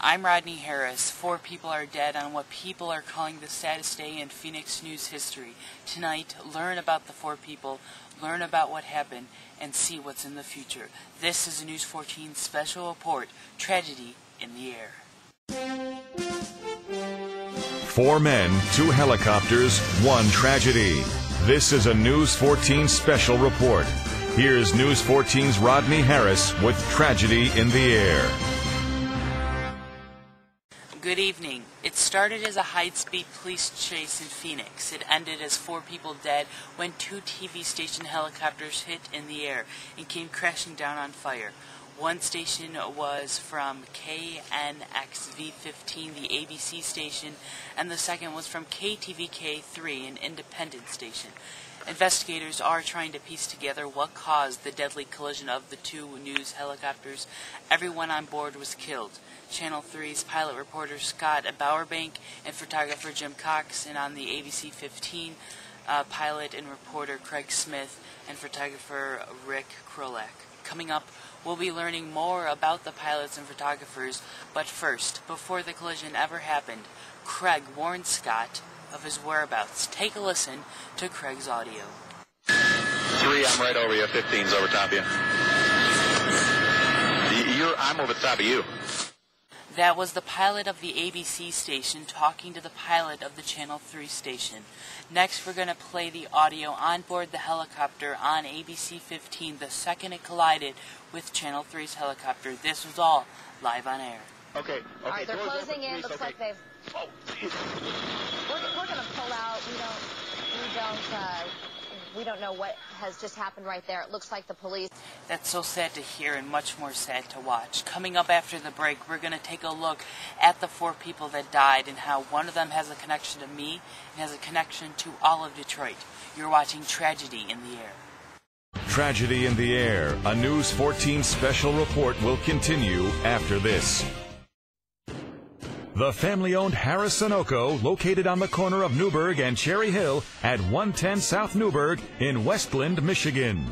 I'm Rodney Harris. 4 people are dead on what people are calling the saddest day in Phoenix news history. Tonight, learn about the 4 people, learn about what happened, and see what's in the future. This is a News 14 special report, Tragedy in the Air. 4 men, 2 helicopters, 1 tragedy. This is a News 14 special report. Here's News 14's Rodney Harris with Tragedy in the Air. Good evening. It started as a high-speed police chase in Phoenix. It ended as 4 people dead when 2 TV station helicopters hit in the air and came crashing down on fire. One station was from KNXV-15, the ABC station, and the second was from KTVK-3, an independent station. Investigators are trying to piece together what caused the deadly collision of the 2 news helicopters. Everyone on board was killed. Channel 3's pilot reporter Scott Bowerbank and photographer Jim Cox, and on the ABC 15, pilot and reporter Craig Smith and photographer Rick Krolak. Coming up, we'll be learning more about the pilots and photographers, but first, before the collision ever happened, Craig warned Scott of his whereabouts. Take a listen to Craig's audio. 3, I'm right over you. 15's over top of you. I'm over the top of you. That was the pilot of the ABC station talking to the pilot of the Channel 3 station. Next, we're going to play the audio on board the helicopter on ABC 15 the second it collided with Channel 3's helicopter. This was all live on air. Okay. All right, they're closing in. Looks like they've... Oh, We're going to pull out. We don't know what has just happened right there. It looks like the police... That's so sad to hear and much more sad to watch. Coming up after the break, we're going to take a look at the 4 people that died and how one of them has a connection to me and has a connection to all of Detroit. You're watching Tragedy in the Air. Tragedy in the Air, a News 14 special report will continue after this. The family-owned Harris Sunoco, located on the corner of Newburgh and Cherry Hill at 110 South Newburgh in Westland, Michigan.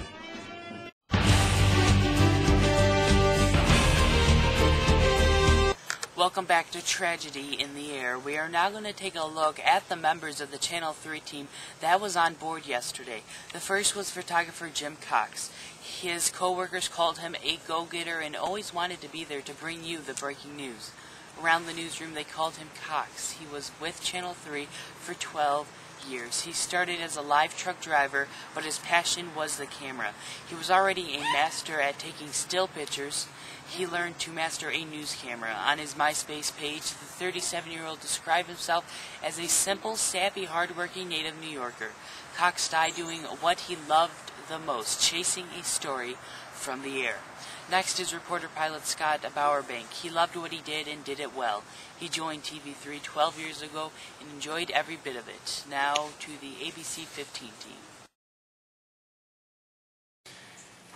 Welcome back to Tragedy in the Air. We are now going to take a look at the members of the Channel 3 team that was on board yesterday. The first was photographer Jim Cox. His co-workers called him a go-getter and always wanted to be there to bring you the breaking news. Around the newsroom, they called him Cox. He was with Channel 3 for 12 years. He started as a live truck driver, but his passion was the camera. He was already a master at taking still pictures. He learned to master a news camera. On his MySpace page, the 37-year-old described himself as a simple, savvy, hardworking native New Yorker. Cox died doing what he loved the most, chasing a story from the air. Next is reporter-pilot Scott Bowerbank. He loved what he did and did it well. He joined TV3 12 years ago and enjoyed every bit of it. Now to the ABC 15 team.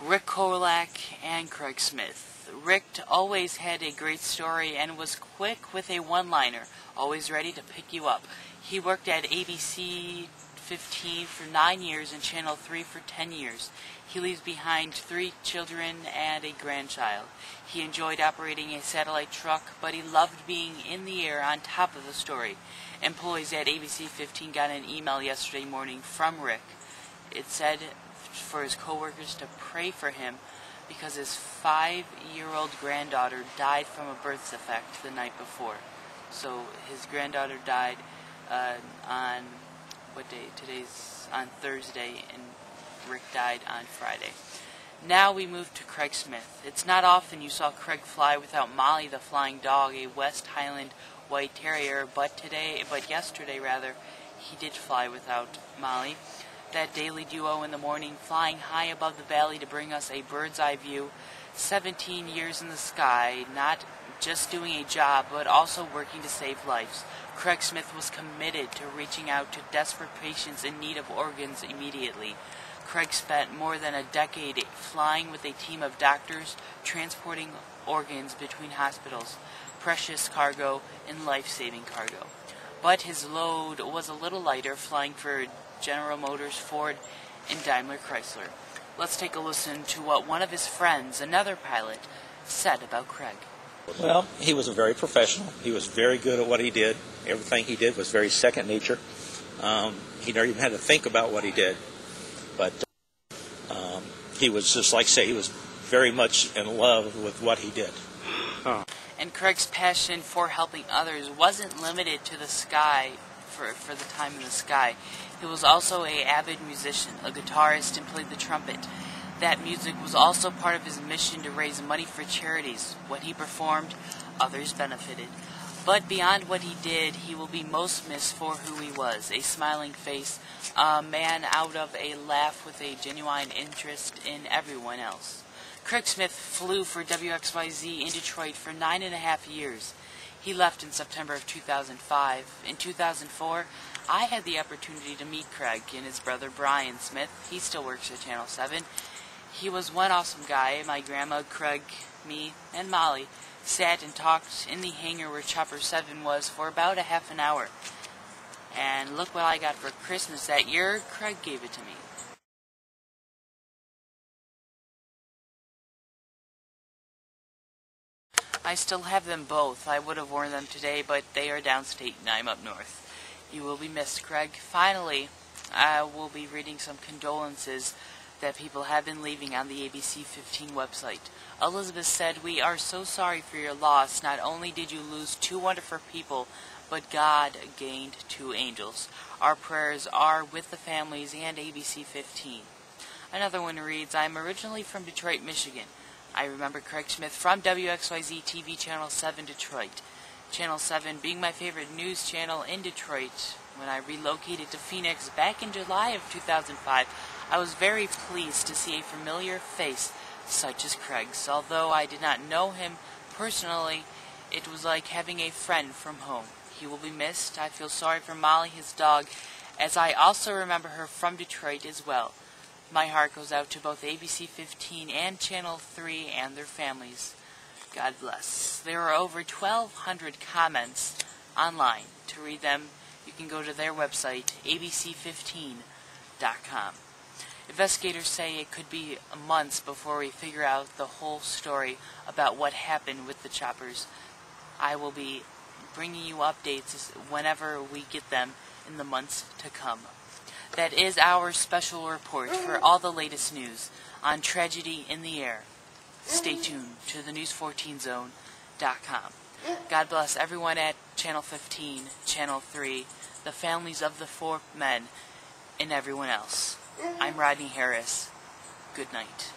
Rick Krolak and Craig Smith. Rick always had a great story and was quick with a one-liner, always ready to pick you up. He worked at ABC 15 for 9 years and Channel 3 for 10 years. He leaves behind 3 children and a grandchild. He enjoyed operating a satellite truck, but he loved being in the air on top of the story. Employees at ABC 15 got an email yesterday morning from Rick. It said for his coworkers to pray for him because his 5-year-old granddaughter died from a birth defect the night before. So his granddaughter died on what day? Today's on Thursday, and Rick died on Friday. Now we move to Craig Smith. It's not often you saw Craig fly without Molly the flying dog, a West Highland White Terrier, but yesterday, he did fly without Molly. That daily duo in the morning, flying high above the valley to bring us a bird's eye view. 17 years in the sky, not just doing a job, but also working to save lives. Craig Smith was committed to reaching out to desperate patients in need of organs immediately. Craig spent more than a decade flying with a team of doctors, transporting organs between hospitals, precious cargo, and life-saving cargo. But his load was a little lighter, flying for General Motors, Ford, and Daimler Chrysler. Let's take a listen to what one of his friends, another pilot, said about Craig. Well, he was a very professional. He was very good at what he did. Everything he did was very second nature. He never even had to think about what he did. But he was just, like I say, he was very much in love with what he did. And Craig's passion for helping others wasn't limited to the sky, for the time in the sky. He was also an avid musician, a guitarist, and played the trumpet. That music was also part of his mission to raise money for charities. When he performed, others benefited. But beyond what he did, he will be most missed for who he was, a smiling face, a man out of a laugh with a genuine interest in everyone else. Craig Smith flew for WXYZ in Detroit for 9.5 years. He left in September of 2005. In 2004, I had the opportunity to meet Craig and his brother Brian Smith. He still works at Channel 7. He was one awesome guy. My grandma, Craig, me, and Molly sat and talked in the hangar where Chopper 7 was for about a half an hour. And look what I got for Christmas that year. Craig gave it to me. I still have them both. I would have worn them today, but they are downstate and I'm up north. You will be missed, Craig. Finally, I will be reading some condolences that people have been leaving on the ABC 15 website. Elizabeth said, "We are so sorry for your loss. Not only did you lose 2 wonderful people, but God gained 2 angels. Our prayers are with the families and ABC 15. Another one reads, "I'm originally from Detroit, Michigan. I remember Craig Smith from WXYZ TV Channel 7 Detroit. Channel 7 being my favorite news channel in Detroit. When I relocated to Phoenix back in July of 2005, I was very pleased to see a familiar face such as Craig's. Although I did not know him personally, it was like having a friend from home. He will be missed. I feel sorry for Molly, his dog, as I also remember her from Detroit as well. My heart goes out to both ABC 15 and Channel 3 and their families. God bless." There are over 1,200 comments online. To read them, you can go to their website, abc15.com. Investigators say it could be months before we figure out the whole story about what happened with the choppers. I will be bringing you updates whenever we get them in the months to come. That is our special report for all the latest news on tragedy in the air. Stay tuned to the News14Zone.com. God bless everyone at Channel 15, Channel 3, the families of the 4 men, and everyone else. I'm Rodney Harris. Good night.